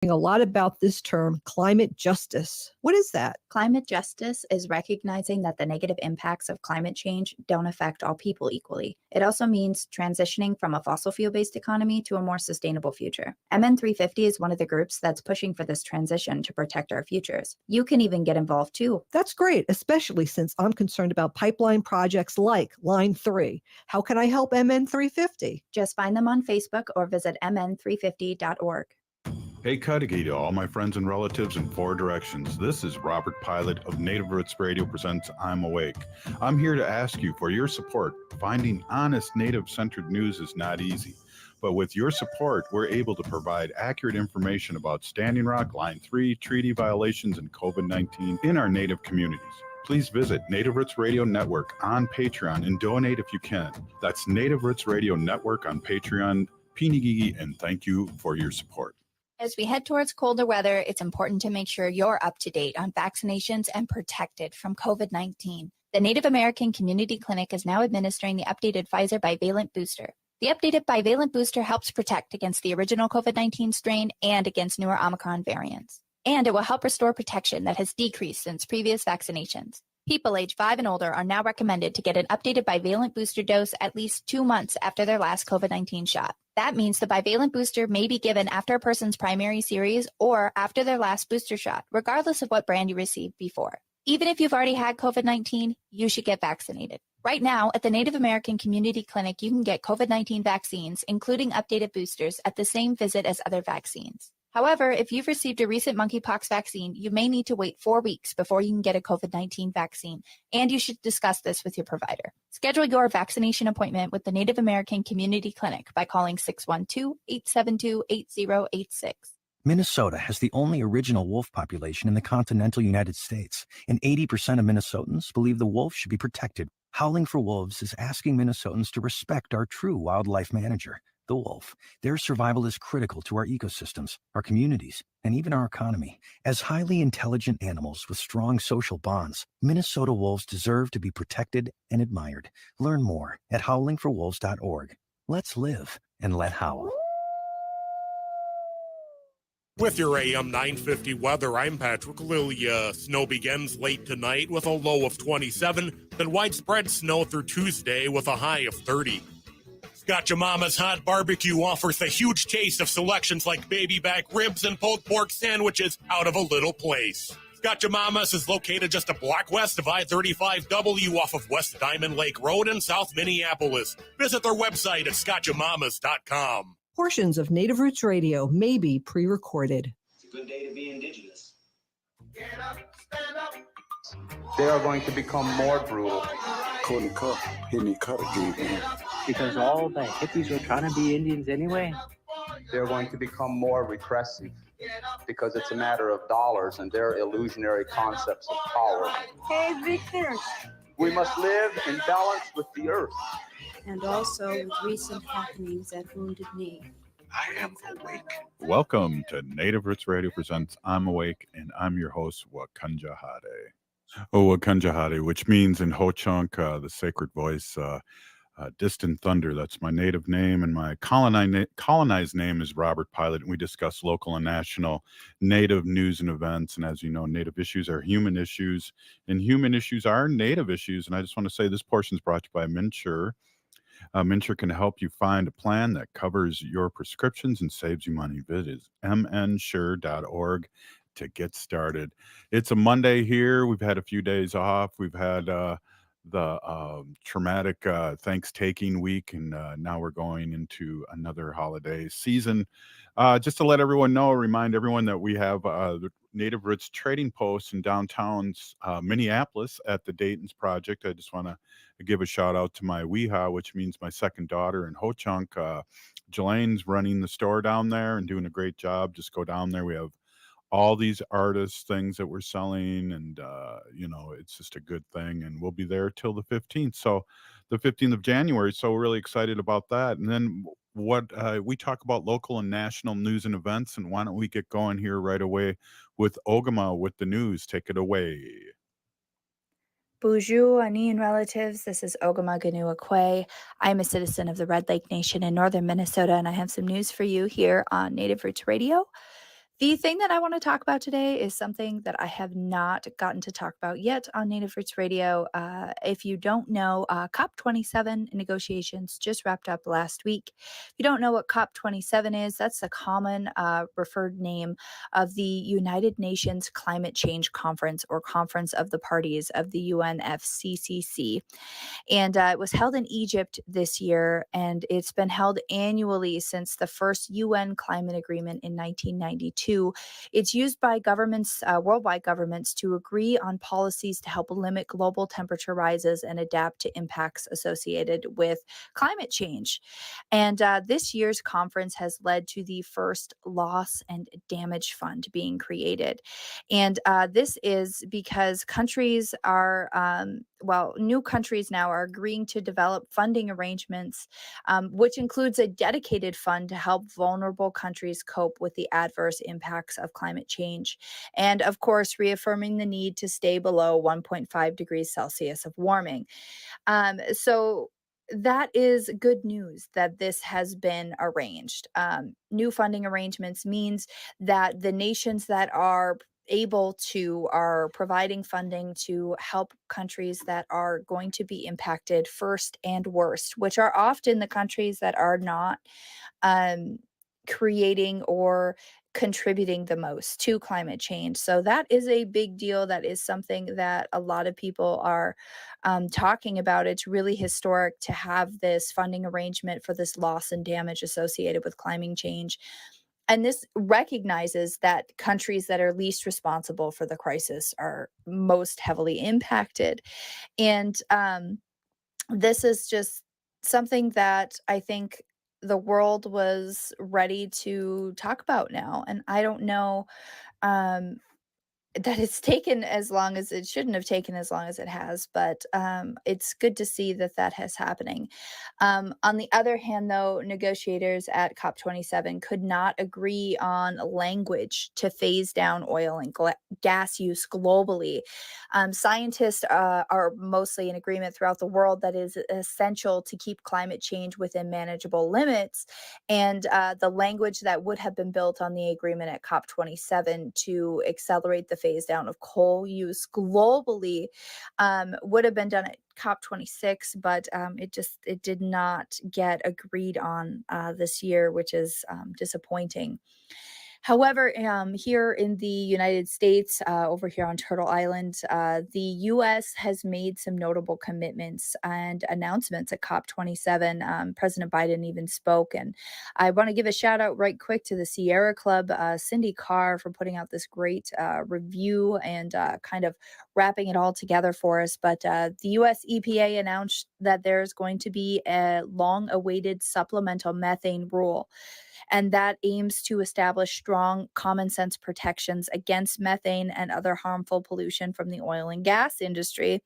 A lot about this term, climate justice. What is that? Climate justice is recognizing that the negative impacts of climate change don't affect all people equally. It also means transitioning from a fossil fuel-based economy to a more sustainable future. MN350 is one of the groups that's pushing for this transition to protect our futures. You can even get involved too. That's great, especially since I'm concerned about pipeline projects like Line 3. How can I help MN350? Just find them on Facebook or visit mn350.org. Hey Cudahy to all my friends and relatives in four directions. This is Robert Pilot of Native Roots Radio presents I'm Awake. I'm here to ask you for your support. Finding honest Native-centered news is not easy, but with your support, we're able to provide accurate information about Standing Rock, Line 3, treaty violations, and COVID-19 in our Native communities. Please visit Native Roots Radio Network on Patreon and donate if you can. That's Native Roots Radio Network on Patreon. Pinigigi, and thank you for your support. As we head towards colder weather, it's important to make sure you're up to date on vaccinations and protected from COVID-19. The Native American Community Clinic is now administering the updated Pfizer bivalent booster. The updated bivalent booster helps protect against the original COVID-19 strain and against newer Omicron variants. And it will help restore protection that has decreased since previous vaccinations. People age 5 and older are now recommended to get an updated bivalent booster dose at least 2 months after their last COVID-19 shot. That means the bivalent booster may be given after a person's primary series or after their last booster shot, regardless of what brand you received before. Even if you've already had COVID-19, you should get vaccinated. Right now, at the Native American Community Clinic, you can get COVID-19 vaccines, including updated boosters, at the same visit as other vaccines. However, if you've received a recent monkeypox vaccine, you may need to wait 4 weeks before you can get a COVID-19 vaccine, and you should discuss this with your provider. Schedule your vaccination appointment with the Native American Community Clinic by calling 612-872-8086. Minnesota has the only original wolf population in the continental United States, and 80% of Minnesotans believe the wolf should be protected. Howling for Wolves is asking Minnesotans to respect our true wildlife manager, the wolf. Their survival is critical to our ecosystems, our communities, and even our economy. As highly intelligent animals with strong social bonds, Minnesota wolves deserve to be protected and admired. Learn more at howlingforwolves.org. Let's live and let howl. With your AM 950 weather, I'm Patrick Lilia. Snow begins late tonight with a low of 27, then widespread snow through Tuesday with a high of 30. Gotcha Mama's Hot Barbecue offers the huge taste of selections like baby back ribs and pulled pork sandwiches out of a little place. Gotcha Mama's is located just a block west of I-35W off of West Diamond Lake Road in South Minneapolis. Visit their website at scotchamamas.com. Portions of Native Roots Radio may be pre-recorded. It's a good day to be indigenous. Get up, stand up. They are going to become more brutal. Couldn't cut, hit me cut again. Because all the hippies were trying to be Indians anyway. They're going to become more repressive because it's a matter of dollars and their illusionary concepts of power. Hey, Victor. We must live in balance with the earth. And also with recent happenings at Wounded Knee. I am awake. Welcome to Native Roots Radio presents I'm Awake, and I'm your host, Wakanjahade. Wakanjahade, which means in Ho-Chunk, the sacred voice, distant thunder. That's my native name, and my colonized name is Robert Pilot, and we discuss local and national Native news and events. And as you know, Native issues are human issues, and human issues are Native issues. And I just want to say this portion is brought to you by MNsure. MNsure can help you find a plan that covers your prescriptions and saves you money. Visit mnsure.org to get started. It's a Monday here. We've had a few days off. We've had the traumatic Thanksgiving week, and now we're going into another holiday season. Just to let everyone know, remind everyone that we have the Native Roots Trading Post in downtown Minneapolis at the Dayton's Project. I just want to give a shout out to my Weeha, which means my second daughter in Ho-Chunk. Jelane's running the store down there and doing a great job. Just go down there. We have all these artists, things that we're selling, and it's just a good thing. And we'll be there till the 15th. So the 15th of January. So we're really excited about that. And then what we talk about local and national news and events. And why don't we get going here right away with Ogama with the news. Take it away. Bonjour, Ani and relatives. This is Ogama Ganua Kwe. I'm a citizen of the Red Lake Nation in northern Minnesota, and I have some news for you here on Native Roots Radio. The thing that I want to talk about today is something that I have not gotten to talk about yet on Native Roots Radio. If you don't know, COP27 negotiations just wrapped up last week. If you don't know what COP27 is, that's the common referred name of the United Nations Climate Change Conference, or Conference of the Parties of the UNFCCC. And it was held in Egypt this year, and it's been held annually since the first UN climate agreement in 1992. It's used by governments, worldwide governments, to agree on policies to help limit global temperature rises and adapt to impacts associated with climate change. And this year's conference has led to the first loss and damage fund being created. And this is because countries are, new countries now are agreeing to develop funding arrangements, which includes a dedicated fund to help vulnerable countries cope with the adverse impacts of climate change. And of course, reaffirming the need to stay below 1.5 degrees Celsius of warming. So that is good news that this has been arranged. New funding arrangements means that the nations that are able to are providing funding to help countries that are going to be impacted first and worst, which are often the countries that are not um, creating or contributing the most to climate change. So that is a big deal. That is something that a lot of people are talking about. It's really historic to have this funding arrangement for this loss and damage associated with climate change. And this recognizes that countries that are least responsible for the crisis are most heavily impacted. And this is just something that I think the world was ready to talk about now. And I don't know um, that it's taken as long as it shouldn't have taken as long as it has, but it's good to see that that is happening. On the other hand, though, negotiators at COP27 could not agree on language to phase down oil and gas use globally. Scientists are mostly in agreement throughout the world that is essential to keep climate change within manageable limits. And the language that would have been built on the agreement at COP27 to accelerate the phase down of coal use globally would have been done at COP26, but it did not get agreed on this year, which is disappointing. However, here in the United States, over here on Turtle Island, the U.S. has made some notable commitments and announcements at COP27. President Biden even spoke, and I want to give a shout out right quick to the Sierra Club, Cindy Carr, for putting out this great review and kind of wrapping it all together for us. But the U.S. EPA announced that there's going to be a long-awaited supplemental methane rule, and that aims to establish strong common sense protections against methane and other harmful pollution from the oil and gas industry.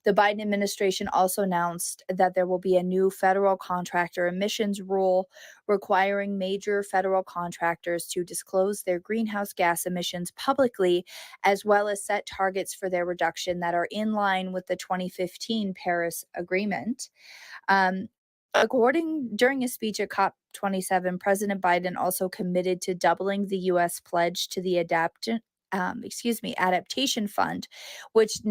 The Biden administration also announced that there will be a new federal contractor emissions rule requiring major federal contractors to disclose their greenhouse gas emissions publicly, as well as set targets for their reduction that are in line with the 2015 Paris Agreement. During a speech at COP27, President Biden also committed to doubling the U.S. pledge to the adaptation fund, which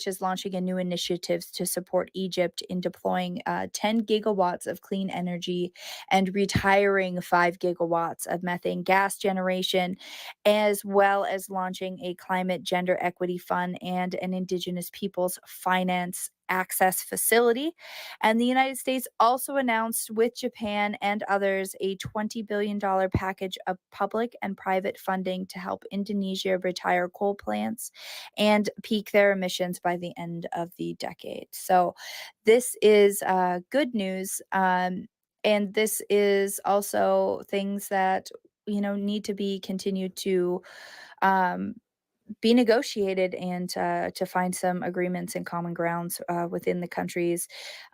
is launching a new initiatives to support Egypt in deploying 10 gigawatts of clean energy and retiring 5 gigawatts of methane gas generation, as well as launching a climate gender equity fund and an Indigenous Peoples Finance Access Facility. And the United States also announced with Japan and others a $20 billion package of public and private funding to help Indonesia retire coal plants and peak their emissions by the end of the decade. So this is good news. And this is also things that, need to be continued to um, be negotiated and to find some agreements and common grounds within the countries.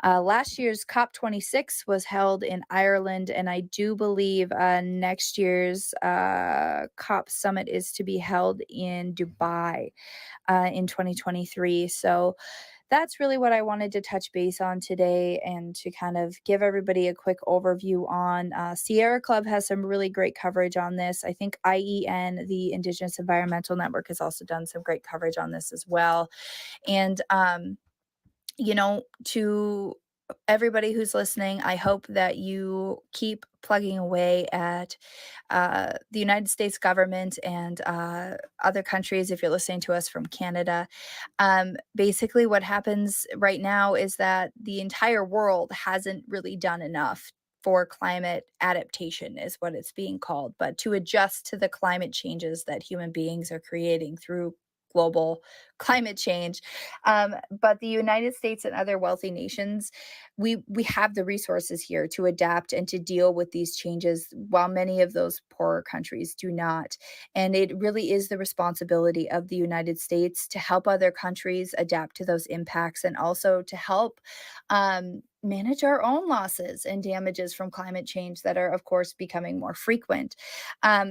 Last year's COP26 was held in Ireland, and I do believe next year's COP summit is to be held in Dubai in 2023. So that's really what I wanted to touch base on today, and to kind of give everybody a quick overview on. Sierra Club has some really great coverage on this. I think IEN, the Indigenous Environmental Network, has also done some great coverage on this as well. And, to everybody who's listening, I hope that you keep plugging away at the United States government and other countries if you're listening to us from Canada. Basically, what happens right now is that the entire world hasn't really done enough for climate adaptation, is what it's being called, but to adjust to the climate changes that human beings are creating through global climate change. But the United States and other wealthy nations, we have the resources here to adapt and to deal with these changes, while many of those poorer countries do not. And it really is the responsibility of the United States to help other countries adapt to those impacts, and also to help manage our own losses and damages from climate change that are, of course, becoming more frequent.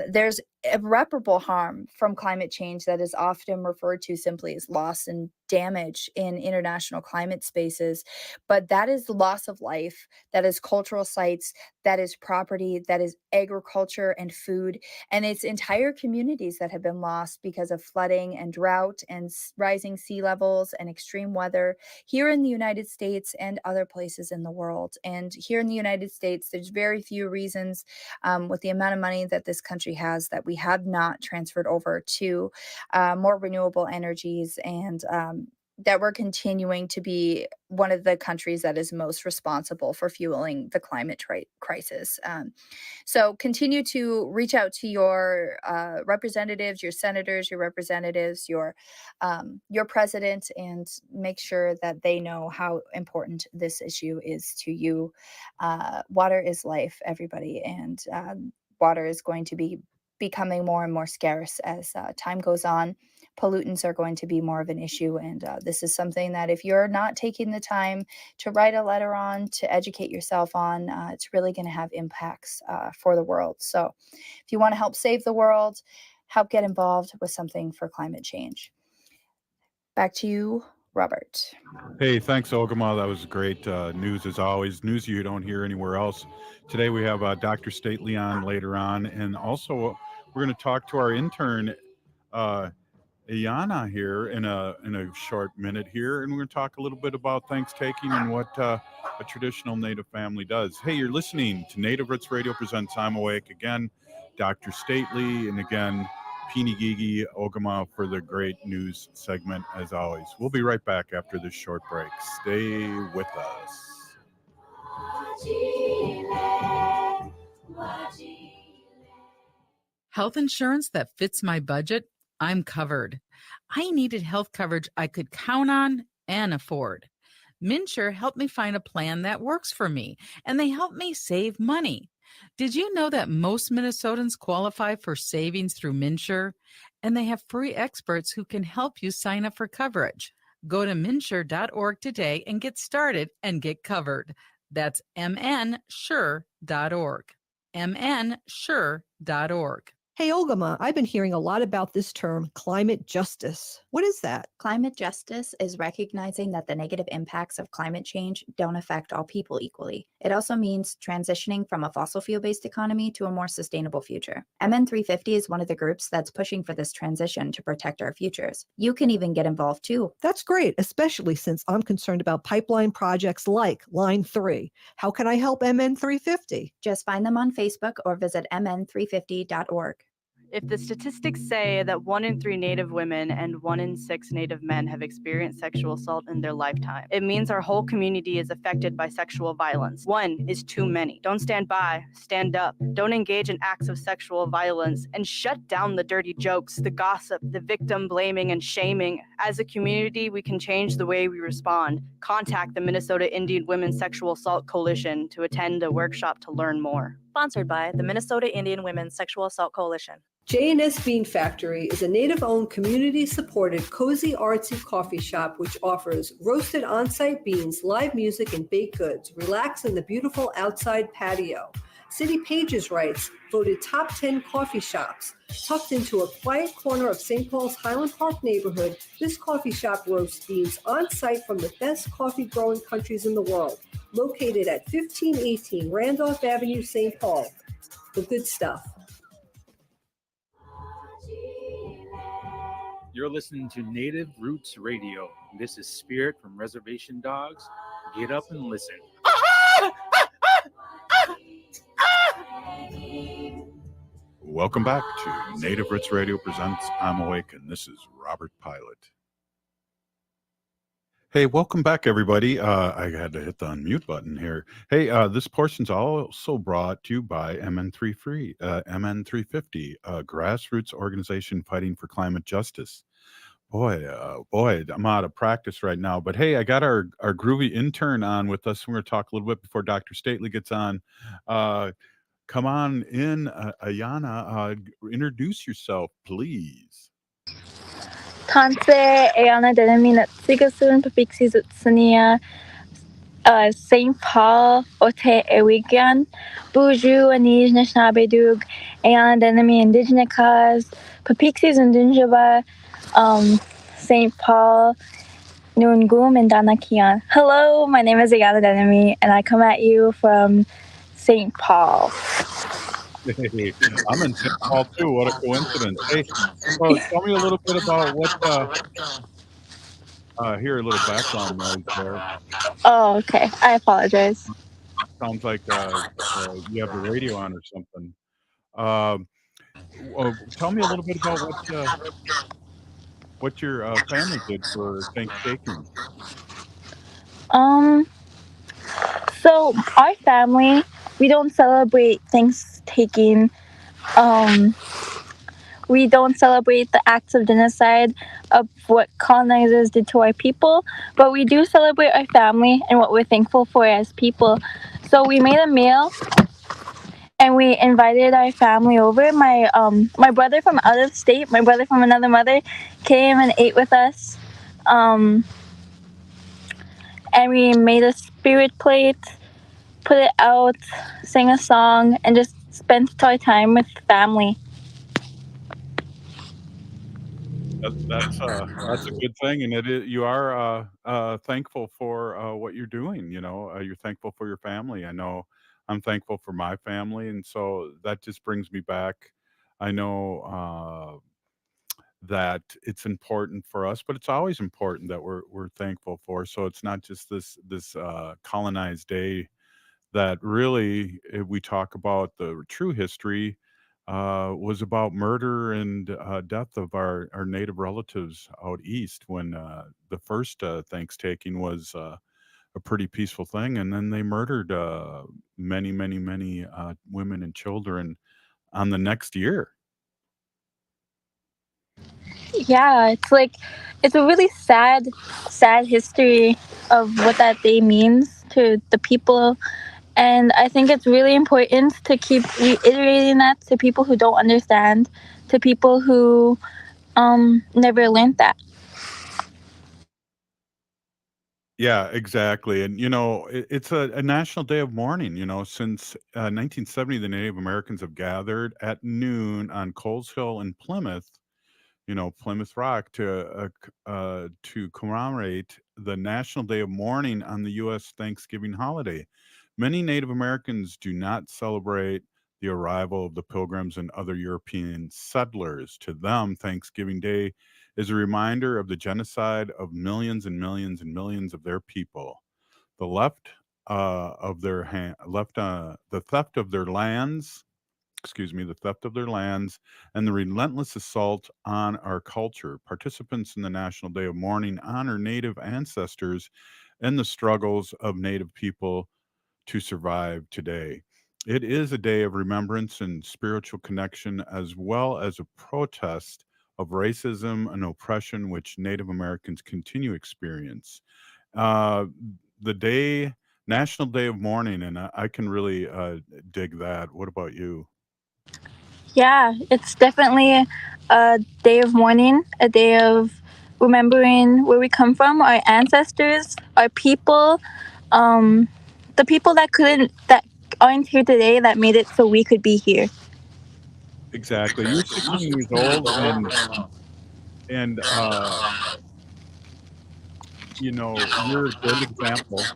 There's irreparable harm from climate change that is often referred to simply as loss and damage in international climate spaces. But that is loss of life, that is cultural sites, that is property, that is agriculture and food. And it's entire communities that have been lost because of flooding and drought and rising sea levels and extreme weather here in the United States and other places in the world. And here in the United States, there's very few reasons, with the amount of money that this country has, that we have not transferred over to more renewable energies, and that we're continuing to be one of the countries that is most responsible for fueling the climate crisis. So continue to reach out to your representatives, your senators, your representatives, your president, and make sure that they know how important this issue is to you. Water is life, everybody, and water is going to be becoming more and more scarce as time goes on. Pollutants are going to be more of an issue, and this is something that if you're not taking the time to write a letter on, to educate yourself on, it's really going to have impacts for the world. So if you want to help save the world, help get involved with something for climate change. Back to you, Robert. Hey, thanks, Ogama. That was great news as always. News you don't hear anywhere else. Today we have Dr. Stately on later on, and also we're going to talk to our intern, Ayana, here in a short minute here, and we're going to talk a little bit about Thanksgiving and what a traditional Native family does. Hey, you're listening to Native Roots Radio presents I'm Awake. Again, Dr. Stately, and again, Peeny Gigi Ogama for the great news segment as always. We'll be right back after this short break. Stay with us. Health insurance that fits my budget? I'm covered. I needed health coverage I could count on and afford. MNsure helped me find a plan that works for me, and they helped me save money. Did you know that most Minnesotans qualify for savings through MNsure? And they have free experts who can help you sign up for coverage. Go to MNsure.org today and get started and get covered. That's MNsure.org. MNsure.org. Hey, Ogama, I've been hearing a lot about this term, climate justice. What is that? Climate justice is recognizing that the negative impacts of climate change don't affect all people equally. It also means transitioning from a fossil fuel-based economy to a more sustainable future. MN350 is one of the groups that's pushing for this transition to protect our futures. You can even get involved too. That's great, especially since I'm concerned about pipeline projects like Line 3. How can I help MN350? Just find them on Facebook or visit mn350.org. If the statistics say that 1 in 3 Native women and 1 in 6 Native men have experienced sexual assault in their lifetime, it means our whole community is affected by sexual violence. 1 is too many. Don't stand by, stand up. Don't engage in acts of sexual violence, and shut down the dirty jokes, the gossip, the victim blaming and shaming. As a community, we can change the way we respond. Contact the Minnesota Indian Women's Sexual Assault Coalition to attend a workshop to learn more. Sponsored by the Minnesota Indian Women's Sexual Assault Coalition. J&S Bean Factory is a Native-owned, community-supported, cozy, artsy coffee shop which offers roasted on-site beans, live music, and baked goods. Relax in the beautiful outside patio. City Pages writes, voted top 10 coffee shops. Tucked into a quiet corner of St. Paul's Highland Park neighborhood, this coffee shop roasts beans on site from the best coffee growing countries in the world. Located at 1518 Randolph Avenue, St. Paul. The good stuff. You're listening to Native Roots Radio. This is Spirit from Reservation Dogs. Get up and listen. Welcome back to Native Roots Radio presents I'm Awake, and this is Robert Pilot. Hey, welcome back, everybody. I had to hit the unmute button here. Hey, this portion's also brought to you by MN350, a grassroots organization fighting for climate justice. Boy, I'm out of practice right now. But hey, I got our groovy intern on with us. We're going to talk a little bit before Dr. Stately gets on. Come on in, Ayana. Introduce yourself, please. Tanse Ayana Denamina Sigasun Papixis Utsania St. Paul Ote Ewigan Buju Anishinaabe Dug Ayana Denami Indigenous Cause Papixis and Dinjaba St. Paul Nungum and Danakian. Hello, my name is Ayana Denami and I come at you from St. Paul. Hey, I'm in St. Paul too. What a coincidence. Hey, well, tell me a little bit about what hear a little background noise there. Oh, okay. I apologize. Sounds like you have the radio on or something. Well, tell me a little bit about what your family did for Thanksgiving. So our family, we don't celebrate Thanksgiving. We don't celebrate the acts of genocide of what colonizers did to our people, but we do celebrate our family and what we're thankful for as people. So we made a meal and we invited our family over. My brother from out of state, my brother from another mother, came and ate with us. And we made a spirit plate, put it out, sang a song, and just spent our time with family. That's a good thing, and you are thankful for what you're doing. You know, you're thankful for your family. I know I'm thankful for my family, and so that just brings me back. I know that it's important for us, but it's always important that we're thankful for. So it's not just this colonized day that really we talk about the true history was about murder and death of our native relatives out east when the first Thanksgiving was a pretty peaceful thing, and then they murdered many women and children on the next year. Yeah, it's a really sad history of what that day means to the people. And I think it's really important to keep reiterating that to people who don't understand, to people who never learned that. Yeah, exactly. And, you know, it's a national day of mourning. You know, since 1970, the Native Americans have gathered at noon on Coles Hill in Plymouth, Plymouth Rock, to commemorate the National Day of Mourning on the U.S. Thanksgiving holiday. Many Native Americans do not celebrate the arrival of the Pilgrims and other European settlers. To them, Thanksgiving Day is a reminder of the genocide of millions and millions and millions of their people. The the theft of their lands, the theft of their lands, and the relentless assault on our culture. Participants in the National Day of Mourning honor Native ancestors and the struggles of Native people to survive today. It is a day of remembrance and spiritual connection, as well as a protest of racism and oppression which Native Americans continue to experience. Uh, the National Day of Mourning, and I can really dig that. What about you? Yeah, it's definitely a day of mourning, a day of remembering where we come from, our ancestors, our people, the people that aren't here today that made it so we could be here. Exactly. You're 16 years old, and you know, you're a great example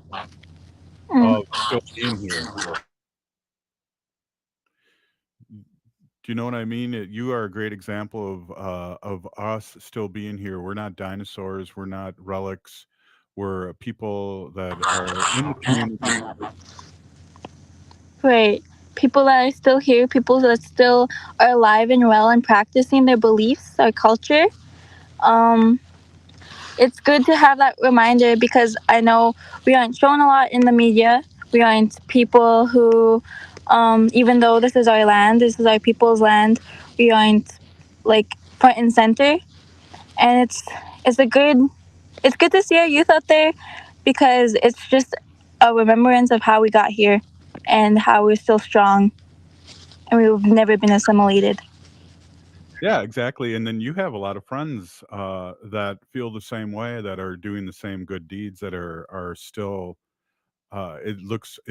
Mm. of still being here. Do you know what I mean? You are a great example of us still being here. We're not dinosaurs. We're not relics. We're people that are in the community. Right. People that are still here, people that still are alive and well and practicing their beliefs, our culture. Um, it's good to have that reminder because I know we aren't shown a lot in the media. We aren't people who, even though this is our land, this is our people's land, we aren't like front and center. And it's a good it's good to see our youth out there because it's just a remembrance of how we got here and how we're still strong and we've never been assimilated. Yeah, exactly. And then you have a lot of friends that feel the same way, that are doing the same good deeds, that are still. It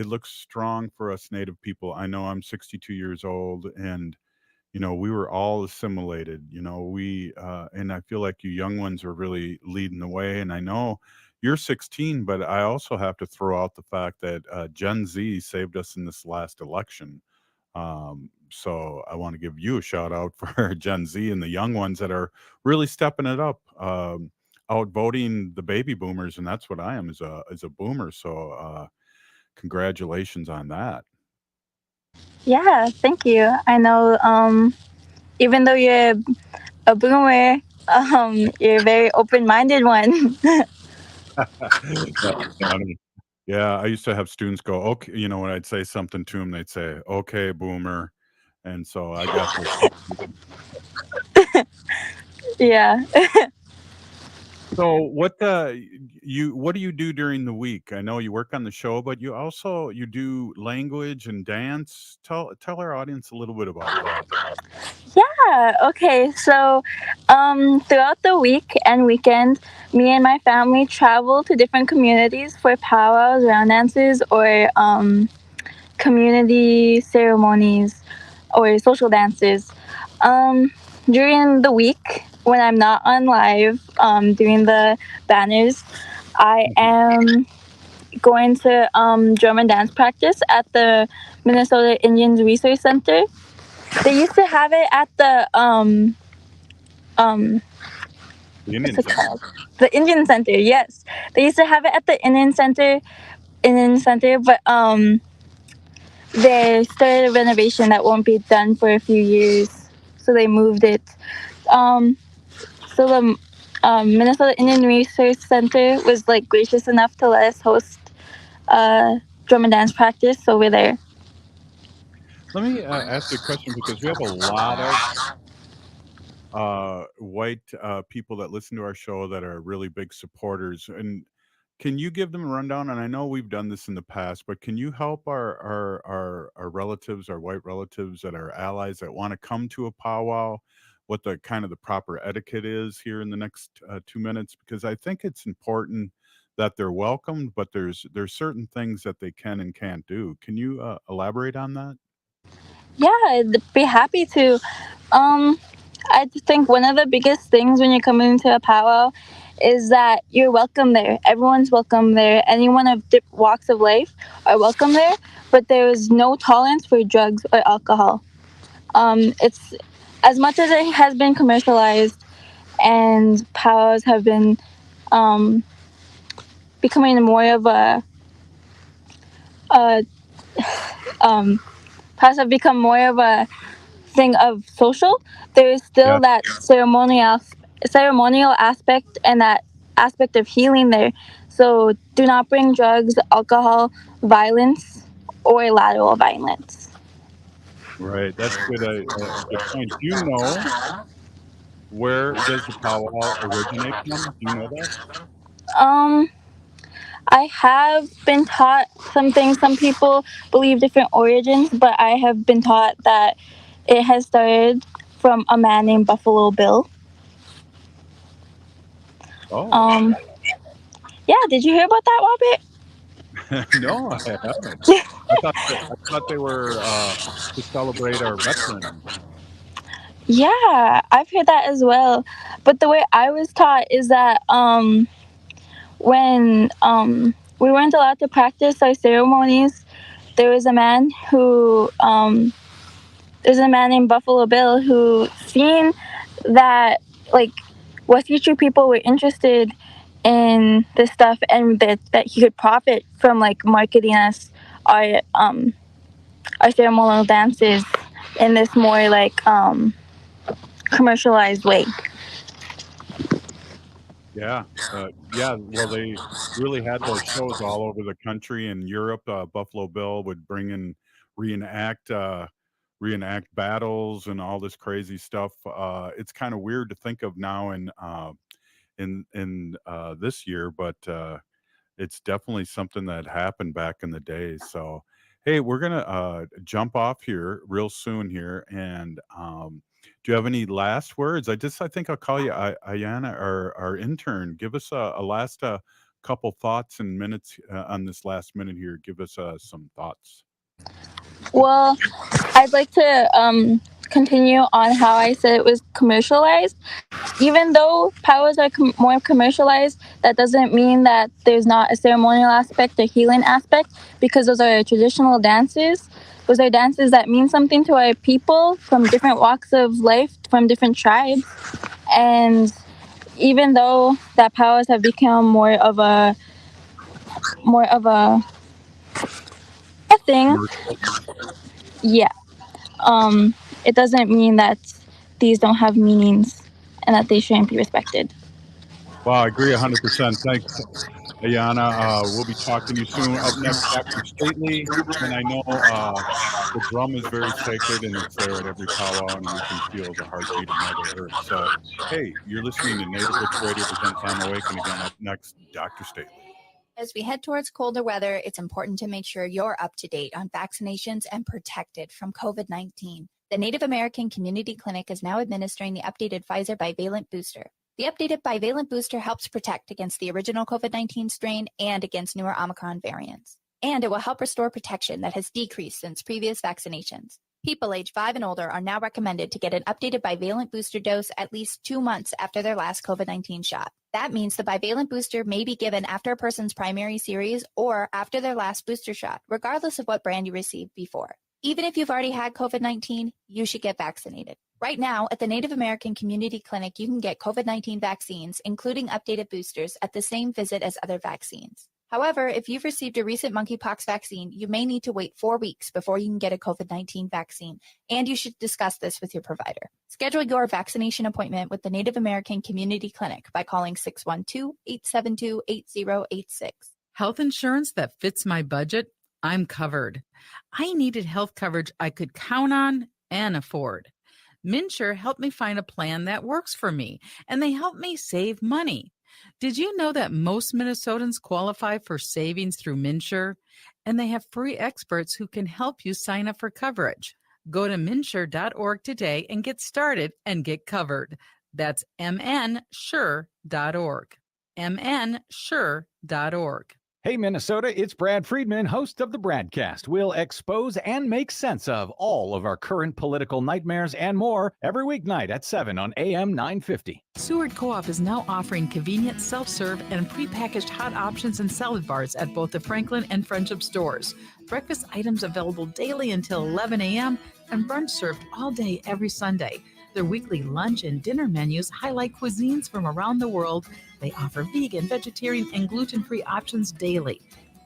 looks strong for us Native people. I know I'm 62 years old, and you know we were all assimilated. You know and I feel like you young ones are really leading the way. And I know you're 16, but I also have to throw out the fact that Gen Z saved us in this last election. So I want to give you a shout out for Gen Z and the young ones that are really stepping it up, outvoting the baby boomers, and that's what I am as a boomer. So congratulations on that. Yeah, thank you. I know even though you're a boomer, you're a very open-minded one. That's funny. Yeah, I used to have students go, okay, you know, when I'd say something to them, they'd say, "Okay, boomer," and so I got this. Yeah. So what do you do during the week? I know you work on the show, but you do language and dance. Tell our audience a little bit about that. Yeah, okay. So, throughout the week and weekend, me and my family travel to different communities for powwows, round dances, or community ceremonies or social dances. Um, During the week, when I'm not on live doing the banners, I Mhm. am going to drum and dance practice at the Minnesota Indians Resource Center. They used to have it at the um The what's Indian it Center. called? The Indian Center. Yes, they used to have it at the Indian Center, but they started a renovation that won't be done for a few years, so they moved it. Um, so the Minnesota Indian Resource Center was like gracious enough to let us host drum and dance practice over there. Let me ask you a question because we have a lot of white people that listen to our show that are really big supporters. And can you give them a rundown? And I know we've done this in the past, but can you help our relatives, our white relatives that are allies that want to come to a powwow, what the kind of the proper etiquette is here in the next 2 minutes? Because I think it's important that they're welcomed, but there's certain things that they can and can't do. Can you elaborate on that? Yeah, I'd be happy to. Um, I just think one of the biggest things when you're coming to a powwow is that you're welcome there. Everyone's welcome there. Anyone of walks of life are welcome there, but there is no tolerance for drugs or alcohol. It's as much as it has been commercialized and powwows have been um, becoming more of a um, powwows have become more of a thing of social, there is Yeah. still that ceremonial aspect and that aspect of healing there. So do not bring drugs, alcohol, violence, or lateral violence. Right. That's good. A good point. Do you know where does the powwow originate from? Do you know that? Um, I have been taught some things. Some people believe different origins, but I have been taught that it has started from a man named Buffalo Bill. Oh, Um, yeah, did you hear about that, Robert? No, I haven't. I thought they were to celebrate our veterans. Yeah, I've heard that as well. But the way I was taught is that when we weren't allowed to practice our ceremonies, there was a man who there's a man named Buffalo Bill who seen that like what future people were interested in this stuff and that he could profit from like marketing us our ceremonial dances in this more like commercialized way. Yeah, yeah. Well, they really had those shows all over the country. In Europe, Buffalo Bill would bring in reenact reenact battles and all this crazy stuff. It's kind of weird to think of now in this year, but it's definitely something that happened back in the day. So, hey, we're gonna jump off here real soon here, and do you have any last words? I think I'll call you Ayana, our intern. Give us a last couple thoughts and minutes on this last minute here. Give us some thoughts. Well, I'd like to continue on how I said it was commercialized. Even though powers are more commercialized, that doesn't mean that there's not a ceremonial aspect or healing aspect, because those are traditional dances. Those are dances that mean something to our people from different walks of life, from different tribes. And even though that powers have become more of a thing, yeah, it doesn't mean that these don't have meanings and that they shouldn't be respected. Well, I agree 100%. Thanks, Ayana. We'll be talking to you soon. Up next, Dr. Stately, and I know the drum is very sacred, and it's there at every powwow, and we can feel the heartbeat of Mother Earth. So, hey, you're listening to Native Roots Radio presents I'm Awake, and again, up next, Dr. Stately. As we head towards colder weather, it's important to make sure you're up to date on vaccinations and protected from COVID-19. The Native American Community Clinic is now administering the updated Pfizer bivalent booster. The updated bivalent booster helps protect against the original COVID-19 strain and against newer Omicron variants. And it will help restore protection that has decreased since previous vaccinations. People age 5 and older are now recommended to get an updated bivalent booster dose at least 2 months after their last COVID-19 shot. That means the bivalent booster may be given after a person's primary series or after their last booster shot, regardless of what brand you received before. Even if you've already had COVID-19, you should get vaccinated. Right now, at the Native American Community Clinic, you can get COVID-19 vaccines, including updated boosters, at the same visit as other vaccines. However, if you've received a recent monkeypox vaccine, you may need to wait 4 weeks before you can get a COVID-19 vaccine, and you should discuss this with your provider. Schedule your vaccination appointment with the Native American Community Clinic by calling 612-872-8086. Health insurance that fits my budget? I'm covered. I needed health coverage I could count on and afford. MNsure helped me find a plan that works for me, and they helped me save money. Did you know that most Minnesotans qualify for savings through MNsure? And they have free experts who can help you sign up for coverage. Go to MNsure.org today and get started and get covered. That's MNsure.org. MNsure.org. Hey, Minnesota, it's Brad Friedman, host of the Bradcast. We'll expose and make sense of all of our current political nightmares and more every weeknight at 7 on AM 950. Seward Co-op is now offering convenient self-serve and prepackaged hot options and salad bars at both the Franklin and Friendship stores. Breakfast items available daily until 11 a.m. and brunch served all day every Sunday. Their weekly lunch and dinner menus highlight cuisines from around the world. They offer vegan, vegetarian, and gluten-free options daily.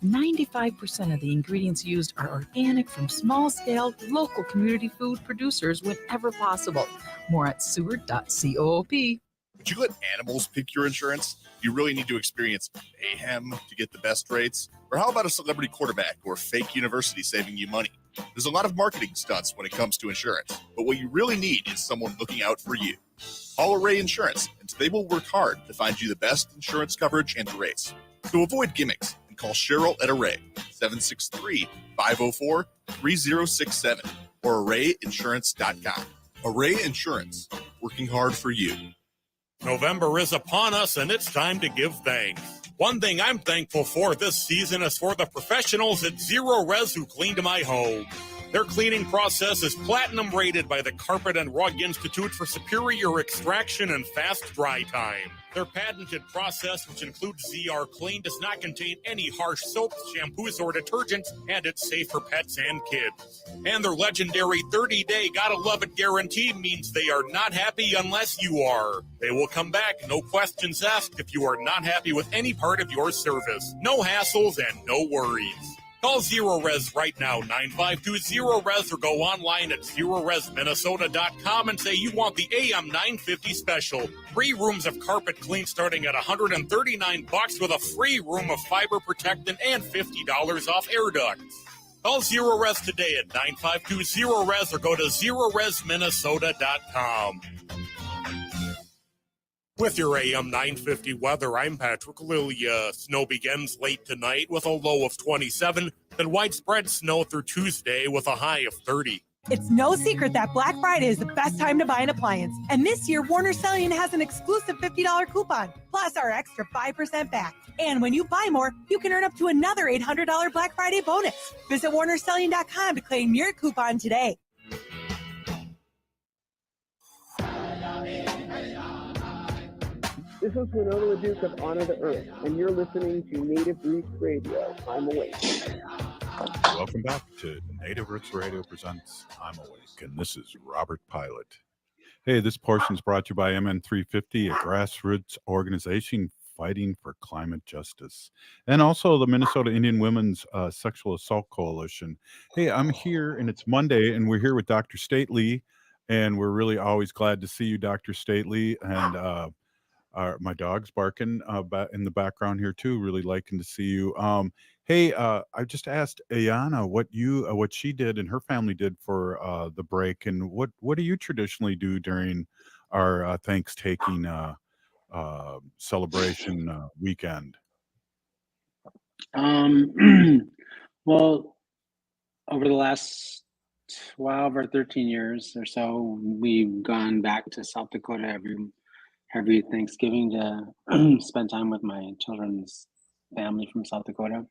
95% of the ingredients used are organic from small-scale, local community food producers whenever possible. More at seward.coop. Would you let animals pick your insurance? Do you really need to experience mayhem to get the best rates? Or how about a celebrity quarterback or fake university saving you money? There's a lot of marketing stunts when it comes to insurance, but what you really need is someone looking out for you. Call Array Insurance, and they will work hard to find you the best insurance coverage and rates. So avoid gimmicks and call Cheryl at Array, 763-504-3067, or arrayinsurance.com. Array Insurance, working hard for you. November is upon us, and it's time to give thanks. One thing I'm thankful for this season is for the professionals at Zero Res who cleaned my home. Their cleaning process is platinum rated by the Carpet and Rug Institute for superior extraction and fast dry time. Their patented process, which includes ZR Clean, does not contain any harsh soaps, shampoos, or detergents, and it's safe for pets and kids. And their legendary 30-day gotta love it guarantee means they are not happy unless you are. They will come back, no questions asked, if you are not happy with any part of your service. No hassles and no worries. Call Zero Res right now, 952-ZERO-RES, or go online at ZeroResMinnesota.com and say you want the AM 950 special. 3 rooms of carpet clean starting at $139 with a free room of fiber protectant and $50 off air ducts. Call Zero Res today at 952-ZERO-RES or go to ZeroResMinnesota.com. With your AM 950 weather, I'm Patrick Lilia. Snow begins late tonight with a low of 27, then widespread snow through Tuesday with a high of 30. It's no secret that Black Friday is the best time to buy an appliance. And this year, Warner Selling has an exclusive $50 coupon, plus our extra 5% back. And when you buy more, you can earn up to another $800 Black Friday bonus. Visit WarnerSelling.com to claim your coupon today. This is Winona LaDuke of Honor the Earth, and you're listening to Native Roots Radio. I'm Awake. Welcome back to Native Roots Radio presents I'm Awake, and this is Robert Pilot. Hey, this portion is brought to you by MN350, a grassroots organization fighting for climate justice, and also the Minnesota Indian Women's Sexual Assault Coalition. Hey, I'm here, and it's Monday, and we're here with Dr. Stately, and we're really always glad to see you, Dr. Stately, and my dog's barking in the background here too. Really liking to see you. Hey, I just asked Ayana what she did and her family did for the break, and what do you traditionally do during our Thanksgiving celebration weekend? Well, over the last 12 or 13 years or so, we've gone back to South Dakota every Thanksgiving to spend time with my children's family from South Dakota.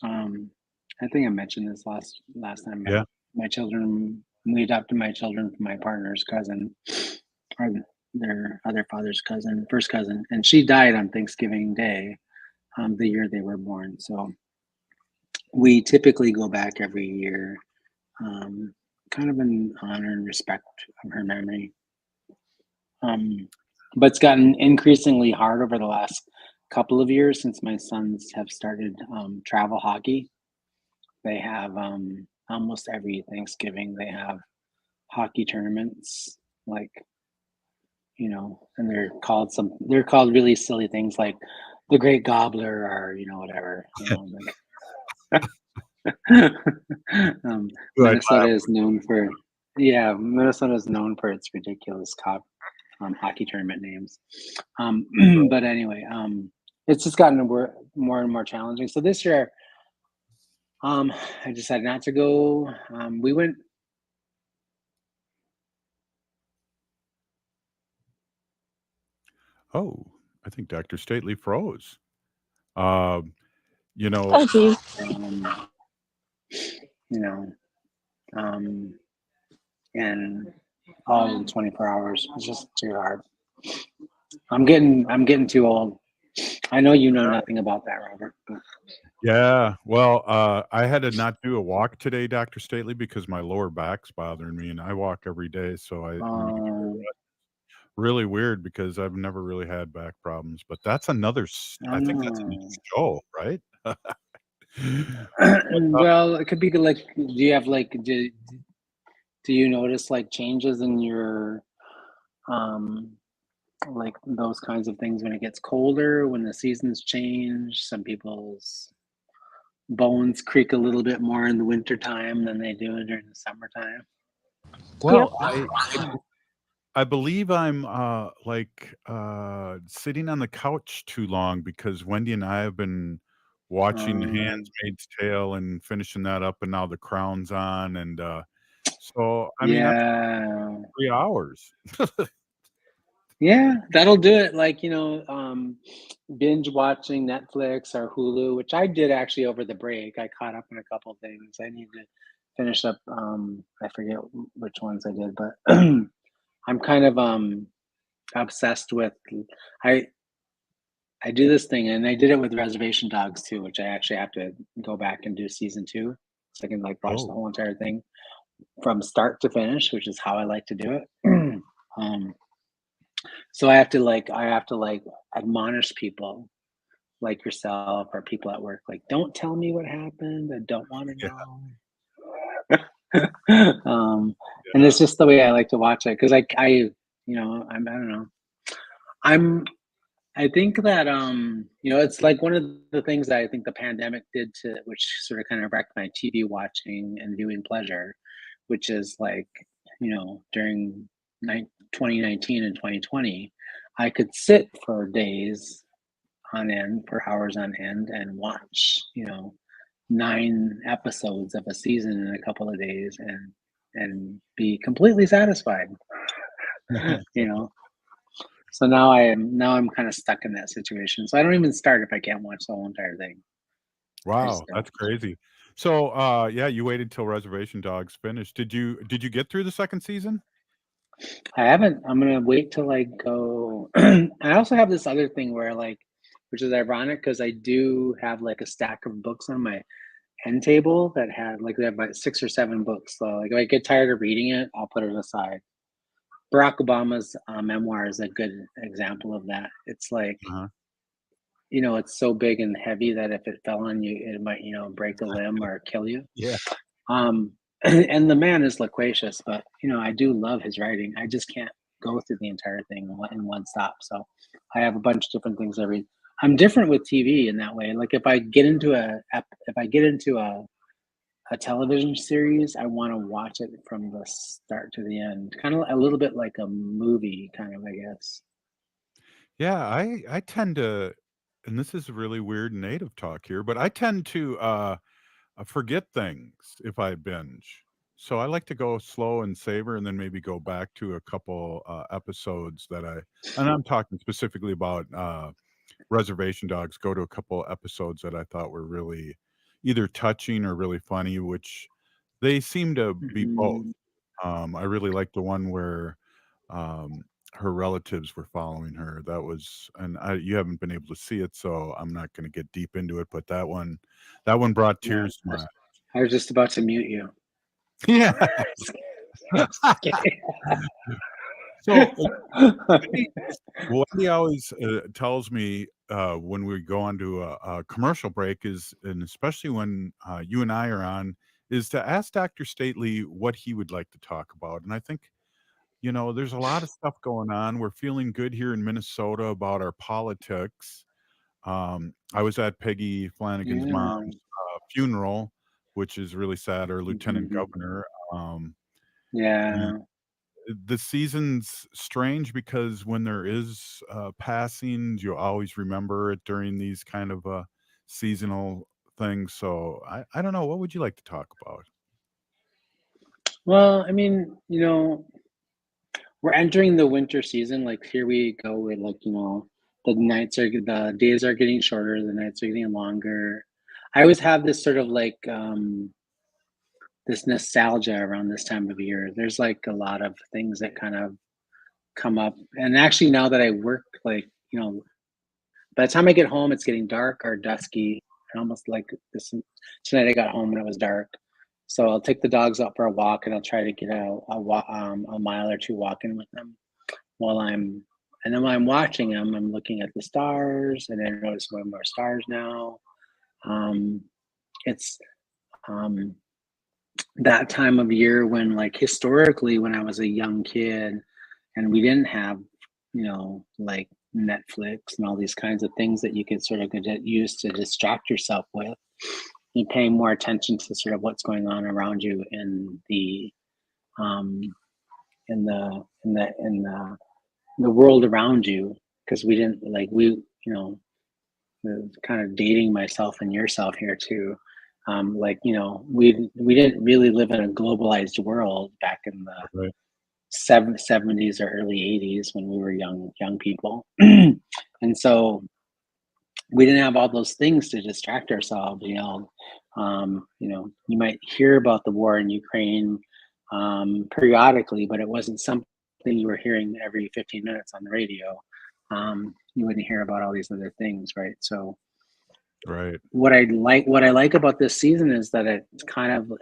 I think I mentioned this last time. Yeah. We adopted my children from my partner's cousin, or their other father's cousin, first cousin, and she died on Thanksgiving Day, the year they were born. So we typically go back every year, kind of in honor and respect of her memory. But it's gotten increasingly hard over the last couple of years since my sons have started travel hockey. They have almost every Thanksgiving they have hockey tournaments, like, and they're called really silly things like the Great Gobbler or whatever. Minnesota is known for its ridiculous hockey tournament names. But anyway, it's just gotten more and more challenging. So this year, I decided not to go. We went. Oh, I think Dr. Stately froze. Oh, geez. And all in 24 hours. It's just too hard. I'm getting too old. I know you know nothing about that, Robert. But. Yeah, well, I had to not do a walk today, Dr. Stately, because my lower back's bothering me, and I walk every day, so really weird because I've never really had back problems. But that's another. I think that's a new show, right? Well, it could be like. Do you have do you notice changes in your those kinds of things when it gets colder, when the seasons change? Some people's bones creak a little bit more in the wintertime than they do during the summertime. Well, I believe I'm sitting on the couch too long because Wendy and I have been watching Handmaid's Tale and finishing that up, and now The Crown's on, and so I mean that's 3 hours. Yeah, that'll do it. binge watching Netflix or Hulu, which I did actually over the break. I caught up on a couple things. I need to finish up. I forget which ones I did, but I'm kind of obsessed with. I I do this thing, and I did it with Reservation Dogs too, which I actually have to go back and do season 2, so I can like watch the Oh. whole entire thing from start to finish, which is how I like to do it. So I have to like admonish people like yourself or people at work, like, don't tell me what happened. I don't want to know. And it's just the way I like to watch it because I don't know. I think that it's like one of the things that I think the pandemic did to, which sort of kind of wrecked my TV watching and viewing pleasure, which is like, during 2019 and 2020, I could sit for days on end, for hours on end, and watch, 9 episodes of a season in a couple of days and be completely satisfied. So now I'm kind of stuck in that situation. So I don't even start if I can't watch the whole entire thing. Wow, that's crazy. So, yeah, you waited till Reservation Dogs finished. Did you get through the second season? I haven't. I'm gonna wait till I go. I also have this other thing where which is ironic because I do have like a stack of books on my end table that they have like 6 or 7 books. So like if I get tired of reading it, I'll put it aside. Barack Obama's memoir is a good example of that. It's like, it's so big and heavy that if it fell on you, it might, break a limb or kill you. Yeah. And the man is loquacious, but I do love his writing. I just can't go through the entire thing in one stop. So I have a bunch of different things I read. I'm different with TV in that way. Like if I get into a television series, I want to watch it from the start to the end. Kind of a little bit like a movie, kind of, I guess. Yeah, I tend to, and this is really weird native talk here, but I tend to forget things if I binge. So I like to go slow and savor, and then maybe go back to a couple episodes and I'm talking specifically about Reservation Dogs. Go to a couple episodes that I thought were really either touching or really funny, which they seem to be both. I really liked the one where her relatives were following her. That was, and you haven't been able to see it, so I'm not going to get deep into it. But that one brought Yeah, tears to my. I was just about to mute you. Yeah. So what he always tells me when we go on to a commercial break is, and especially when you and I are on, is to ask Dr. Stately what he would like to talk about. And I think, there's a lot of stuff going on. We're feeling good here in Minnesota about our politics. I was at Peggy Flanagan's mom's funeral, which is really sad, our lieutenant governor. Yeah. The season's strange because when there is passings, you always remember it during these kind of seasonal things. So I don't know. What would you like to talk about? Well, I mean, we're entering the winter season. Like here we go with the days are getting shorter, the nights are getting longer. I always have this sort of this nostalgia around this time of year. There's like a lot of things that kind of come up. And actually now that I work, by the time I get home, it's getting dark or dusky. And almost like tonight I got home and it was dark. So I'll take the dogs out for a walk and I'll try to get a mile or 2 walking with them and then while I'm watching them, I'm looking at the stars and I notice more and more stars now. It's that time of year when historically when I was a young kid and we didn't have, like Netflix and all these kinds of things that you could sort of get used to distract yourself with. You pay more attention to sort of what's going on around you in the world around you, because we didn't kind of dating myself and yourself here too. We didn't really live in a globalized world back in the 70s or early 80s when we were young people. And so we didn't have all those things to distract ourselves. You might hear about the war in Ukraine periodically, but it wasn't something you were hearing every 15 minutes on the radio. You wouldn't hear about all these other things, right? So, right. What I like about this season is that it kind of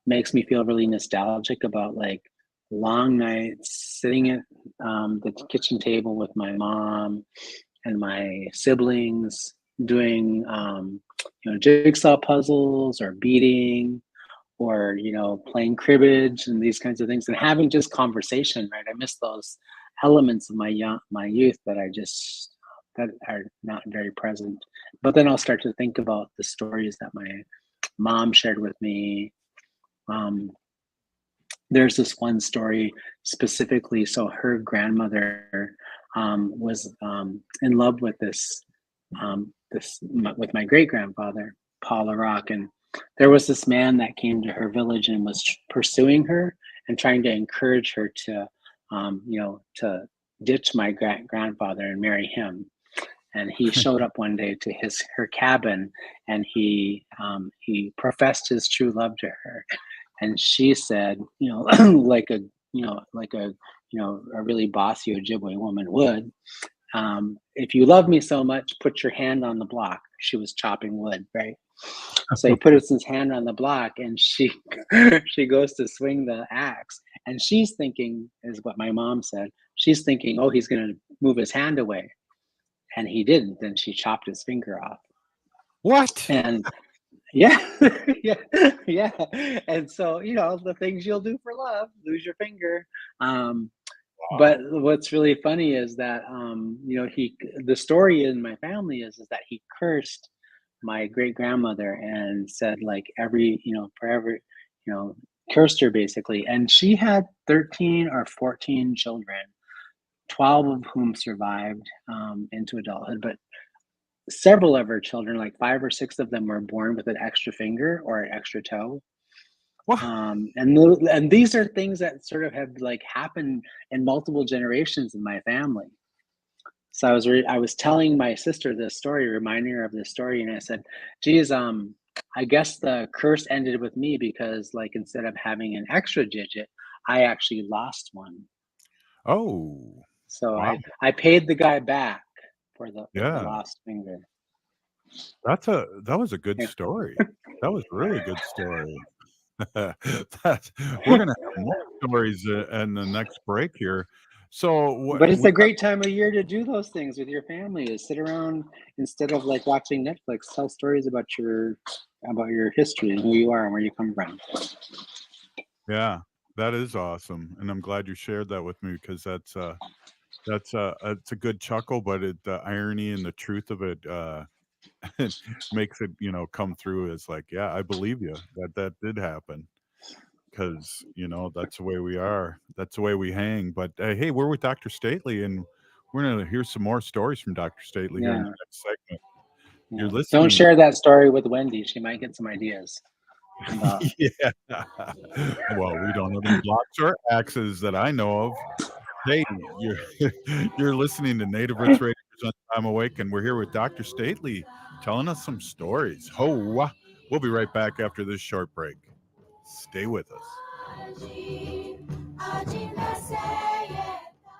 makes me feel really nostalgic about like long nights sitting at the kitchen table with my mom and my siblings doing jigsaw puzzles or beading or playing cribbage and these kinds of things and having just conversation, right? I miss those elements of my youth that are not very present. But then I'll start to think about the stories that my mom shared with me. There's this one story specifically. So her grandmother was in love with with my great grandfather, Paula Rock, and there was this man that came to her village and was pursuing her and trying to encourage her to, to ditch my grandfather and marry him. And he showed up one day to her cabin, and he professed his true love to her. And she said, like a really bossy Ojibwe woman would, if you love me so much, put your hand on the block. She was chopping wood, right? So he put his hand on the block, and she goes to swing the axe, and she's thinking, is what my mom said. She's thinking, oh, he's going to move his hand away, and he didn't. And she chopped his finger off. What? And yeah, yeah. And so the things you'll do for love, lose your finger. But what's really funny is that the story in my family is that he cursed my great grandmother and said like forever, cursed her basically. And she had 13 or 14 children, 12 of whom survived into adulthood. But several of her children, like 5 or 6 of them, were born with an extra finger or an extra toe. And these are things that sort of have like happened in multiple generations in my family. So I was telling my sister this story, reminding her of this story, and I said, geez, I guess the curse ended with me because like instead of having an extra digit, I actually lost one. Oh. So wow. I paid the guy back for the lost finger. That was a good story. That was really good story. We're gonna have more stories in the next break here. So, but it's a great time of year to do those things with your family. Is sit around instead of like watching Netflix. Tell stories about your history and who you are and where you come from. Yeah, that is awesome, and I'm glad you shared that with me because it's a good chuckle, but the irony and the truth of it it makes it come through as like, yeah, I believe you that did happen. Because that's the way we are, that's the way we hang. But hey, we're with Dr. Stately, and we're gonna hear some more stories from Dr. Stately here in the next segment. You're listening. Don't share that story with Wendy. She might get some ideas. Yeah. Well, we don't have any blocks or axes that I know of. Hey, you're listening to Native Roots Radio presents I'm Awake, and we're here with Dr. Stately telling us some stories. We'll be right back after this short break. Stay with us.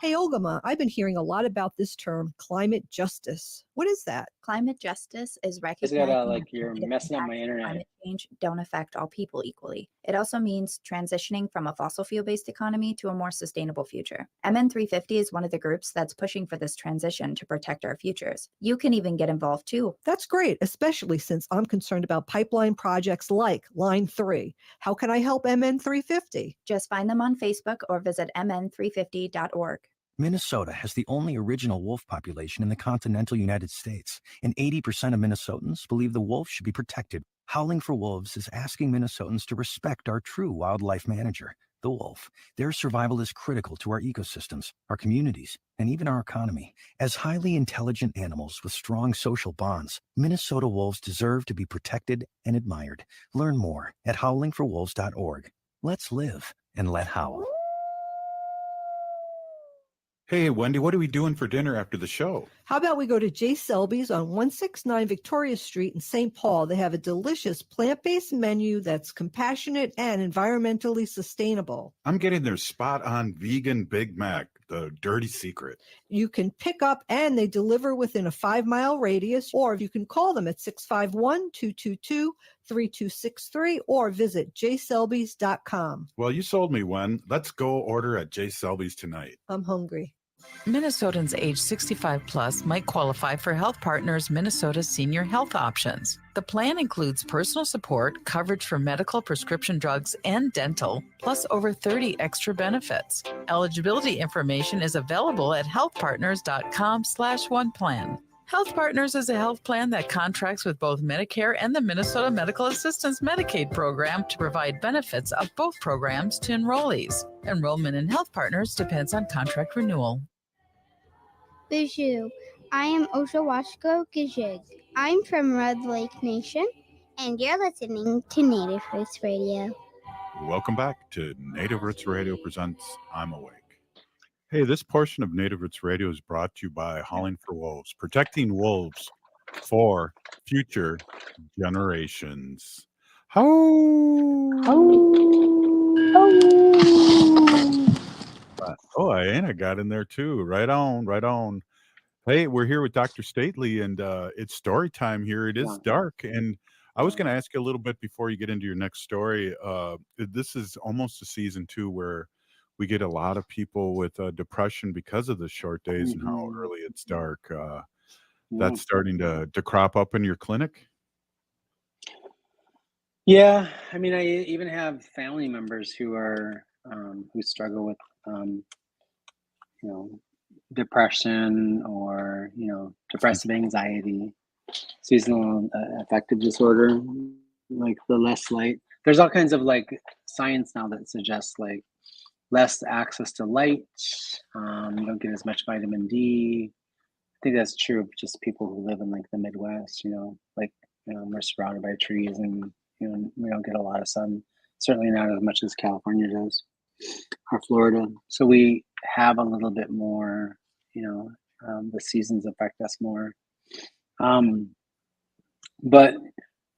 Hey, Ogama, I've been hearing a lot about this term, climate justice. What is that? Climate justice is Just recognizing gotta like that you're the messing up impacts my of internet. climate change don't affect all people equally. It also means transitioning from a fossil fuel-based economy to a more sustainable future. MN350 is one of the groups that's pushing for this transition to protect our futures. You can even get involved too. That's great, especially since I'm concerned about pipeline projects like Line 3. How can I help MN350? Just find them on Facebook or visit mn350.org. Minnesota has the only original wolf population in the continental United States, and 80% of Minnesotans believe the wolf should be protected. Howling for Wolves is asking Minnesotans to respect our true wildlife manager, the wolf. Their survival is critical to our ecosystems, our communities, and even our economy. As highly intelligent animals with strong social bonds, Minnesota wolves deserve to be protected and admired. Learn more at howlingforwolves.org. Let's live and let howl. Hey, Wendy, what are we doing for dinner after the show? How about we go to J. Selby's on 169 Victoria Street in St. Paul? They have a delicious plant-based menu that's compassionate and environmentally sustainable. I'm getting their spot-on vegan Big Mac, the dirty secret. You can pick up and they deliver within a 5-mile radius, or you can call them at 651-222-3263 or visit jselbys.com. Well, you sold me, Wen. Let's go order at J. Selby's tonight. I'm hungry. Minnesotans age 65 plus might qualify for Health Partners Minnesota Senior Health Options. The plan includes personal support, coverage for medical, prescription drugs, and dental, plus over 30 extra benefits. Eligibility information is available at healthpartners.com/oneplan. Health Partners is a health plan that contracts with both Medicare and the Minnesota Medical Assistance Medicaid program to provide benefits of both programs to enrollees. Enrollment in Health Partners depends on contract renewal. Bonjour, I am Oshawashko Gijig. I'm from Red Lake Nation, and you're listening to Native Roots Radio. Welcome back to Native Roots Radio presents I'm Awake. Hey, this portion of Native Roots Radio is brought to you by Howling for Wolves, protecting wolves for future generations. How? Oh, Iana got in there too. Right on, right on. Hey, we're here with Dr. Stately, and it's story time here. It is dark, and I was going to ask you a little bit before you get into your next story. This is almost a season two where we get a lot of people with depression because of the short days and how early it's dark. That's starting to crop up in your clinic? Yeah, I mean, I even have family members who are who struggle with depression or depressive anxiety, seasonal affective disorder, like the less light. There's all kinds of like science now that suggests like less access to light. You don't get as much vitamin D. I think that's true of just people who live in like the Midwest. We're surrounded by trees and we don't get a lot of sun. Certainly not as much as California does or Florida. So we have a little bit more. The seasons affect us more. But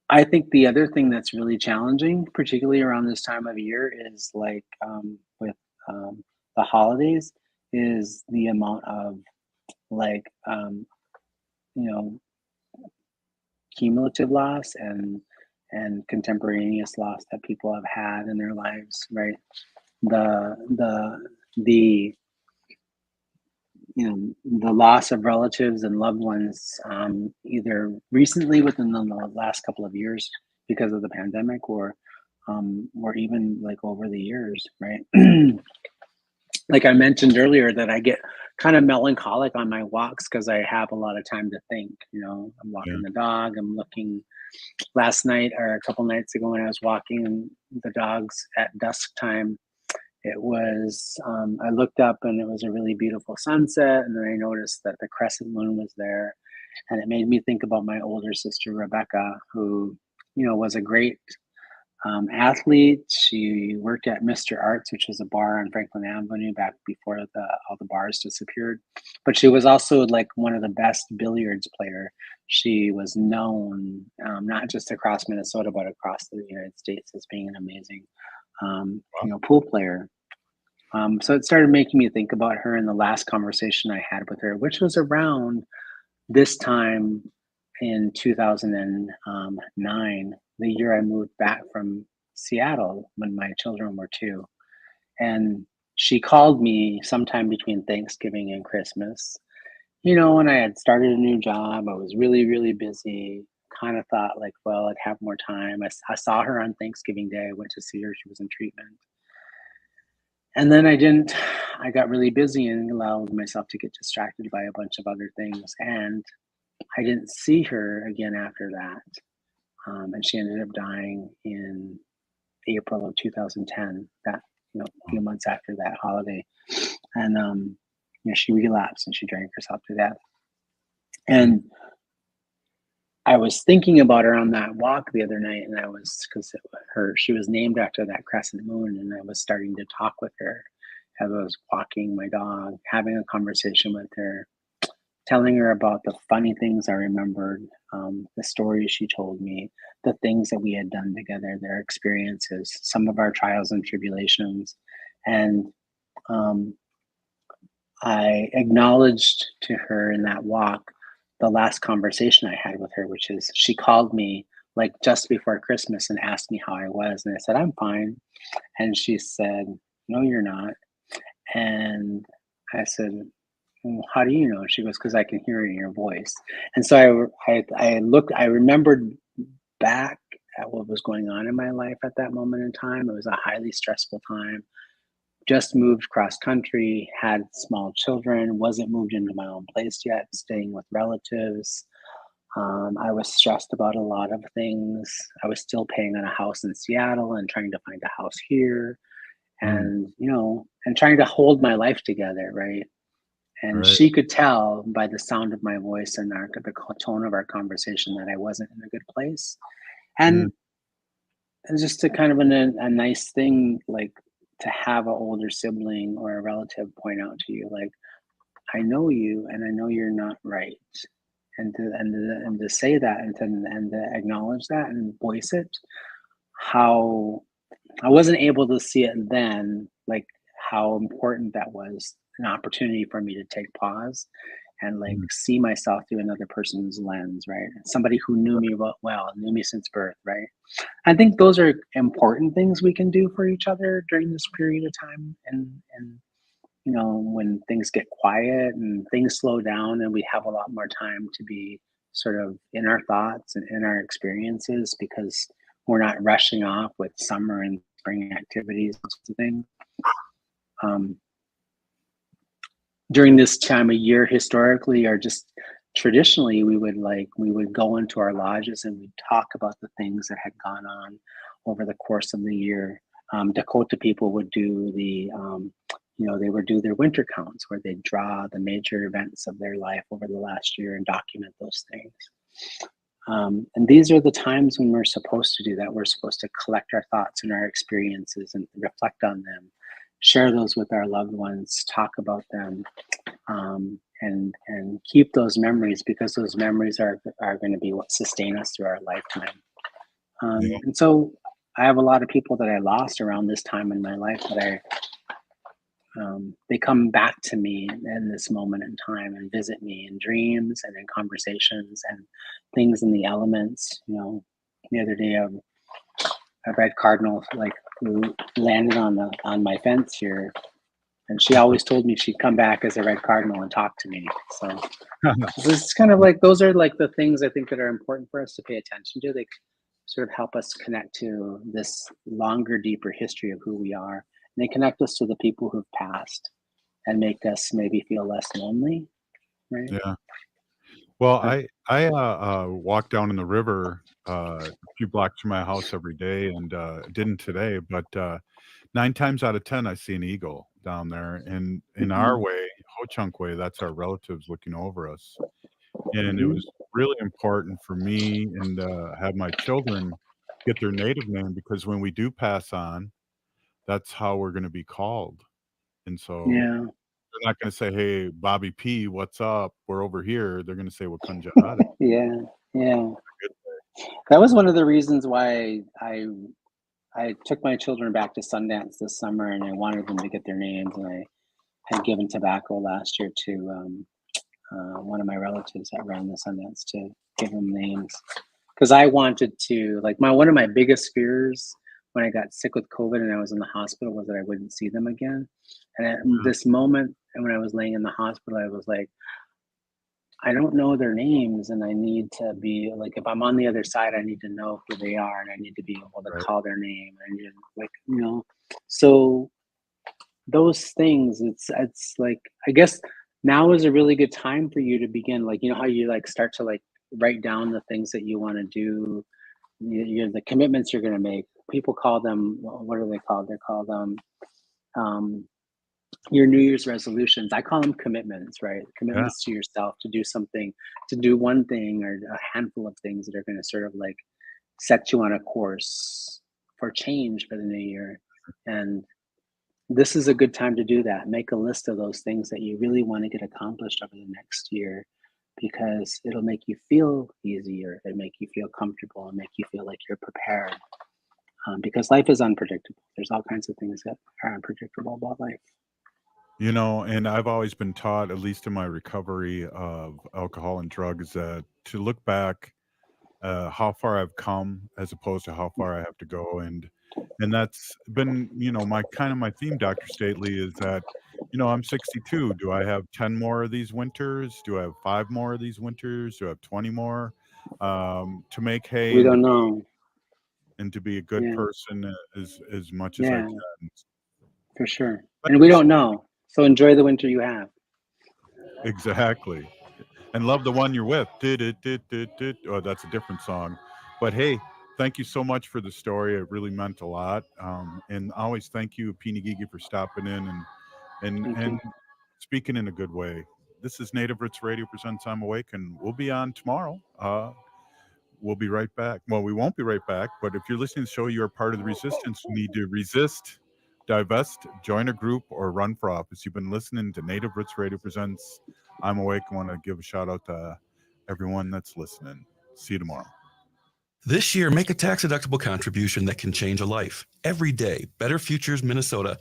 I think the other thing that's really challenging, particularly around this time of year, is like with the holidays, is the amount of cumulative loss and contemporaneous loss that people have had in their lives, right? The loss of relatives and loved ones, either recently within the last couple of years because of the pandemic, or even like over the years, right? Like I mentioned earlier, that I get kind of melancholic on my walks because I have a lot of time to think. I'm walking the dog. I'm looking. Last night or a couple nights ago, when I was walking the dogs at dusk time, it was I looked up and it was a really beautiful sunset, and then I noticed that the crescent moon was there, and it made me think about my older sister Rebecca, who was a great athlete. She worked at Mr. Arts, which was a bar on Franklin Avenue back before all the bars disappeared. But she was also like one of the best billiards player. She was known not just across Minnesota, but across the United States as being an amazing, pool player. So it started making me think about her in the last conversation I had with her, which was around this time in 2009, the year I moved back from Seattle when my children were 2. And she called me sometime between Thanksgiving and Christmas. When I had started a new job, I was really, really busy. Kind of thought like, well, I'd have more time. I saw her on Thanksgiving Day. I went to see her. She was in treatment. And then I got really busy and allowed myself to get distracted by a bunch of other things. And I didn't see her again after that. And she ended up dying in April of 2010, a few months after that holiday. And she relapsed and she drank herself to death. And I was thinking about her on that walk the other night, and because she was named after that crescent moon, and I was starting to talk with her. as I was walking my dog, having a conversation with her, telling her about the funny things I remembered, the stories she told me, the things that we had done together, their experiences, some of our trials and tribulations. And I acknowledged to her in that walk the last conversation I had with her, which is she called me like just before Christmas and asked me how I was. And I said, I'm fine. And she said, no, you're not. And I said, well, how do you know? She goes, because I can hear it in your voice. And so I remembered back at what was going on in my life at that moment in time. It was a highly stressful time. Just moved cross country, had small children, wasn't moved into my own place yet, staying with relatives. I was stressed about a lot of things. I was still paying on a house in Seattle and trying to find a house here, and and trying to hold my life together, right? And Right. she could tell by the sound of my voice and the tone of our conversation that I wasn't in a good place. And it's just a kind of a nice thing, like to have an older sibling or a relative point out to you, like, I know you, and I know you're not right, and to say that and to acknowledge that and voice it. How I wasn't able to see it then, like how important that was, an opportunity for me to take pause and like see myself through another person's lens, right? Somebody who knew me well, knew me since birth, right? I think those are important things we can do for each other during this period of time, and when things get quiet and things slow down and we have a lot more time to be sort of in our thoughts and in our experiences, because we're not rushing off with summer and spring activities and sorts of things. During this time of year, historically or just traditionally, we would go into our lodges and we'd talk about the things that had gone on over the course of the year. Dakota people would do they would do their winter counts where they'd draw the major events of their life over the last year and document those things. And these are the times when we're supposed to do that. We're supposed to collect our thoughts and our experiences and reflect on them, share those with our loved ones, talk about them, and keep those memories, because those memories are going to be what sustain us through our lifetime. And so I have a lot of people that I lost around this time in my life that they come back to me in this moment in time and visit me in dreams and in conversations and things in the elements. The other day a red cardinal landed on my fence here, and she always told me she'd come back as a red cardinal and talk to me. So this is kind of like, those are like the things I think that are important for us to pay attention to. They sort of help us connect to this longer, deeper history of who we are. And they connect us to the people who've passed and make us maybe feel less lonely, right? Yeah. Well, I walk down in the river a few blocks from my house every day, and didn't today, but 9 times out of 10, I see an eagle down there. And in our way, Ho-Chunk way, that's our relatives looking over us. And it was really important for me and have my children get their native name, because when we do pass on, that's how we're going to be called. And so Yeah. they're not going to say, "Hey, Bobby P, what's up? We're over here." They're going to say, "Wakunja Hade." Yeah. That was one of the reasons why I took my children back to Sundance this summer, and I wanted them to get their names. And I had given tobacco last year to one of my relatives that ran the Sundance to give them names, because I wanted to, like, one of my biggest fears when I got sick with COVID and I was in the hospital was that I wouldn't see them again. And at this moment, and when I was laying in the hospital, I was like, I don't know their names, and I need to be like, if I'm on the other side, I need to know who they are, and I need to be able to call their name, and so those things, it's like, I guess now is a really good time for you to begin, like, how you like start to like write down the things that you want to do, the commitments you're going to make. People call them, what are they called? They're called your New Year's resolutions. I call them commitments, right? Commitments to yourself to do something, to do one thing or a handful of things that are going to sort of like set you on a course for change for the new year. And this is a good time to do that. Make a list of those things that you really want to get accomplished over the next year, because it'll make you feel easier, it'll make you feel comfortable, and make you feel like you're prepared. Because life is unpredictable. There's all kinds of things that are unpredictable about life. You know, and I've always been taught, at least in my recovery of alcohol and drugs, that to look back how far I've come as opposed to how far I have to go, and that's been, you know, my theme, Dr. Stately, is that, you know, I'm 62. Do I have 10 more of these winters? Do I have 5 more of these winters? Do I have 20 more? To make hay We and don't know. to be a good Yeah. person as much as I Yeah, can. for sure. But And we don't know. So enjoy the winter you have. exactly. And love the one you're with. Oh, that's a different song. But hey, thank you so much for the story. It really meant a lot. And always thank you, Peeny Gigi, for stopping in and speaking in a good way. This is Native Roots Radio presents I'm Awake, and we'll be on tomorrow. We'll be right back. Well, we won't be right back, but if you're listening to the show, you're a part of the resistance. You need to resist, divest, join a group, or run for office. You've been listening to Native Roots Radio presents I'm Awake. I want to give a shout out to everyone that's listening. See you tomorrow. This year, make a tax-deductible contribution that can change a life. Every day, Better Futures Minnesota